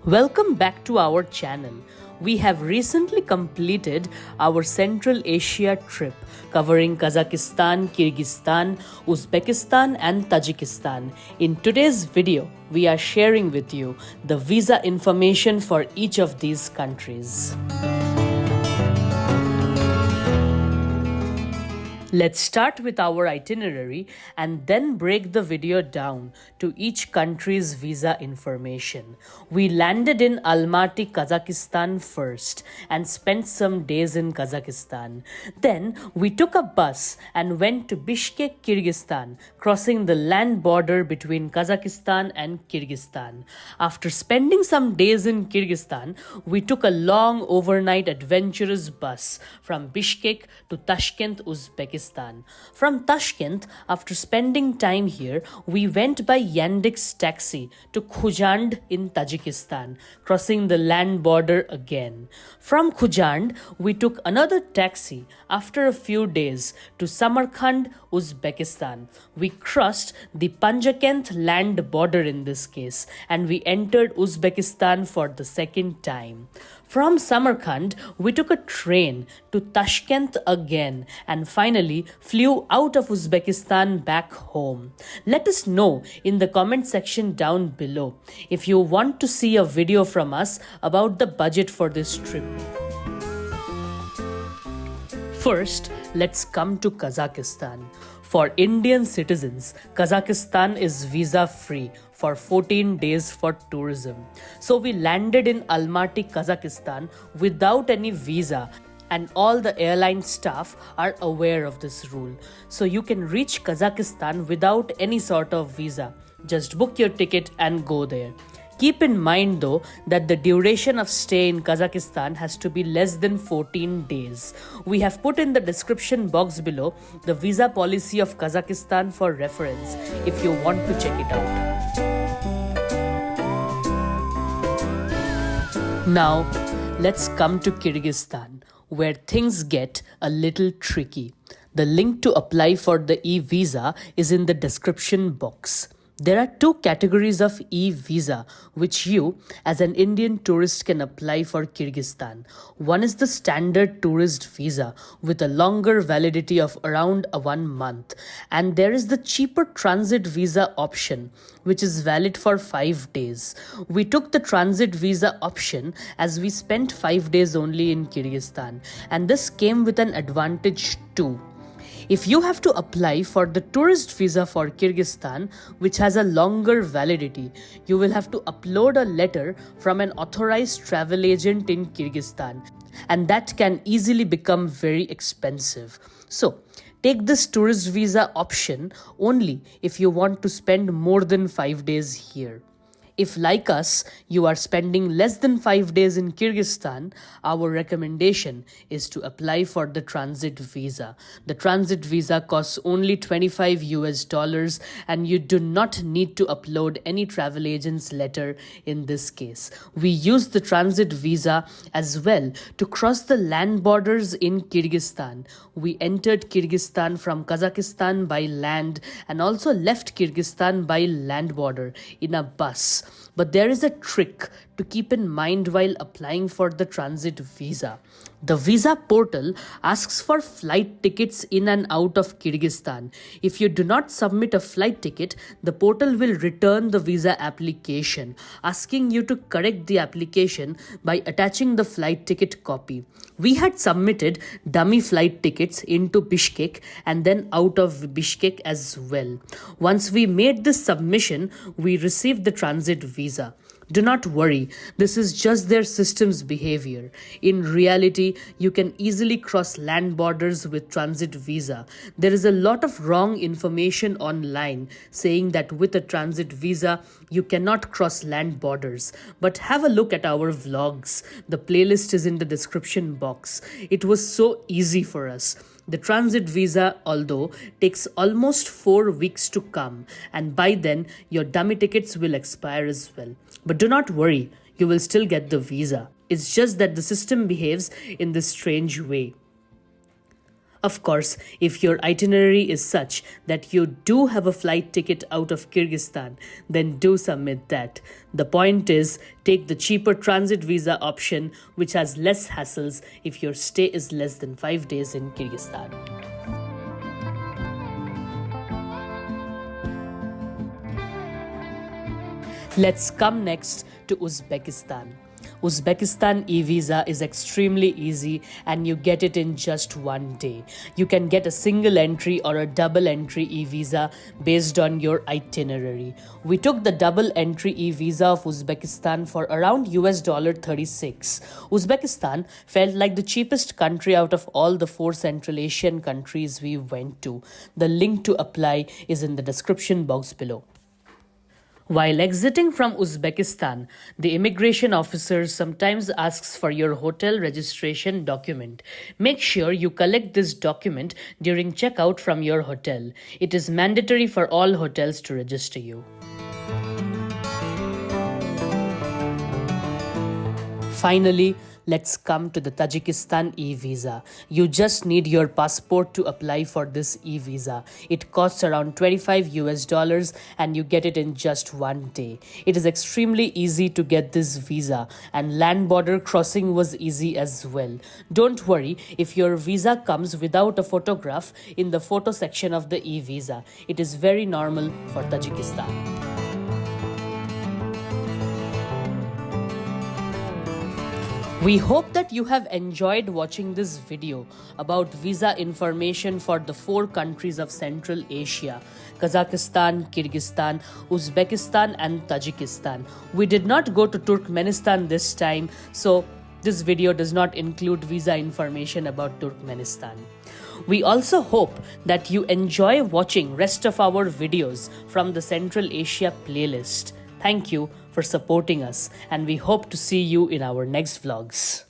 Welcome back to our channel. We have recently completed our Central Asia trip covering Kazakhstan, Kyrgyzstan, Uzbekistan and Tajikistan. In today's video, we are sharing with you the visa information for each of these countries. Let's start with our itinerary and then break the video down to each country's visa information. We landed in Almaty, Kazakhstan first and spent some days in Kazakhstan. Then we took a bus and went to Bishkek, Kyrgyzstan, crossing the land border between Kazakhstan and Kyrgyzstan. After spending some days in Kyrgyzstan, we took a long overnight adventurous bus from Bishkek to Tashkent, Uzbekistan. From Tashkent, after spending time here, we went by Yandex taxi to Khujand in Tajikistan, crossing the land border again. From Khujand, we took another taxi after a few days to Samarkand, Uzbekistan. We crossed the Panjakent land border in this case, and we entered Uzbekistan for the second time. From Samarkand, we took a train to Tashkent again and finally flew out of Uzbekistan back home. Let us know in the comment section down below if you want to see a video from us about the budget for this trip. First, let's come to Kazakhstan. For Indian citizens, Kazakhstan is visa-free for 14 days for tourism. So we landed in Almaty, Kazakhstan without any visa, and all the airline staff are aware of this rule. So you can reach Kazakhstan without any sort of visa. Just book your ticket and go there. Keep in mind though that the duration of stay in Kazakhstan has to be less than 14 days. We have put in the description box below the visa policy of Kazakhstan for reference if you want to check it out. Now let's come to Kyrgyzstan, where things get a little tricky. The link to apply for the e-visa is in the description box. There are two categories of e-visa which you as an Indian tourist can apply for Kyrgyzstan. One is the standard tourist visa with a longer validity of around 1 month, and there is the cheaper transit visa option which is valid for 5 days. We took the transit visa option as we spent 5 days only in Kyrgyzstan, and this came with an advantage too. If you have to apply for the tourist visa for Kyrgyzstan, which has a longer validity, you will have to upload a letter from an authorized travel agent in Kyrgyzstan, and that can easily become very expensive. So, take this tourist visa option only if you want to spend more than 5 days here. If, like us, you are spending less than 5 days in Kyrgyzstan, our recommendation is to apply for the transit visa. The transit visa costs only $25 and you do not need to upload any travel agent's letter in this case. We use the transit visa as well to cross the land borders in Kyrgyzstan. We entered Kyrgyzstan from Kazakhstan by land and also left Kyrgyzstan by land border in a bus. But there is a trick to keep in mind while applying for the transit visa. The visa portal asks for flight tickets in and out of Kyrgyzstan. If you do not submit a flight ticket, the portal will return the visa application, asking you to correct the application by attaching the flight ticket copy. We had submitted dummy flight tickets into Bishkek and then out of Bishkek as well. Once we made this submission, we received the transit visa. Do not worry, this is just their system's behavior. In reality, you can easily cross land borders with transit visa. There is a lot of wrong information online saying that with a transit visa, you cannot cross land borders. But have a look at our vlogs. The playlist is in the description box. It was so easy for us. The transit visa, although, takes almost 4 weeks to come, and by then your dummy tickets will expire as well. But do not worry, you will still get the visa. It's just that the system behaves in this strange way. Of course, if your itinerary is such that you do have a flight ticket out of Kyrgyzstan, then do submit that. The point is, take the cheaper transit visa option, which has less hassles if your stay is less than 5 days in Kyrgyzstan. Let's come next to Uzbekistan. Uzbekistan e-visa is extremely easy and you get it in just one day. You can get a single entry or a double entry e-visa based on your itinerary. We took the double entry e-visa of Uzbekistan for around $36. Uzbekistan felt like the cheapest country out of all the 4 Central Asian countries we went to. The link to apply is in the description box below. While exiting from Uzbekistan, the immigration officer sometimes asks for your hotel registration document. Make sure you collect this document during checkout from your hotel. It is mandatory for all hotels to register you. Finally, let's come to the Tajikistan e-visa. You just need your passport to apply for this e-visa. It costs around $25 and you get it in just one day. It is extremely easy to get this visa and land border crossing was easy as well. Don't worry if your visa comes without a photograph in the photo section of the e-visa. It is very normal for Tajikistan. We hope that you have enjoyed watching this video about visa information for the 4 countries of Central Asia: Kazakhstan, Kyrgyzstan, Uzbekistan and Tajikistan. We did not go to Turkmenistan this time, so this video does not include visa information about Turkmenistan. We also hope that you enjoy watching rest of our videos from the Central Asia playlist. Thank you for supporting us and we hope to see you in our next vlogs.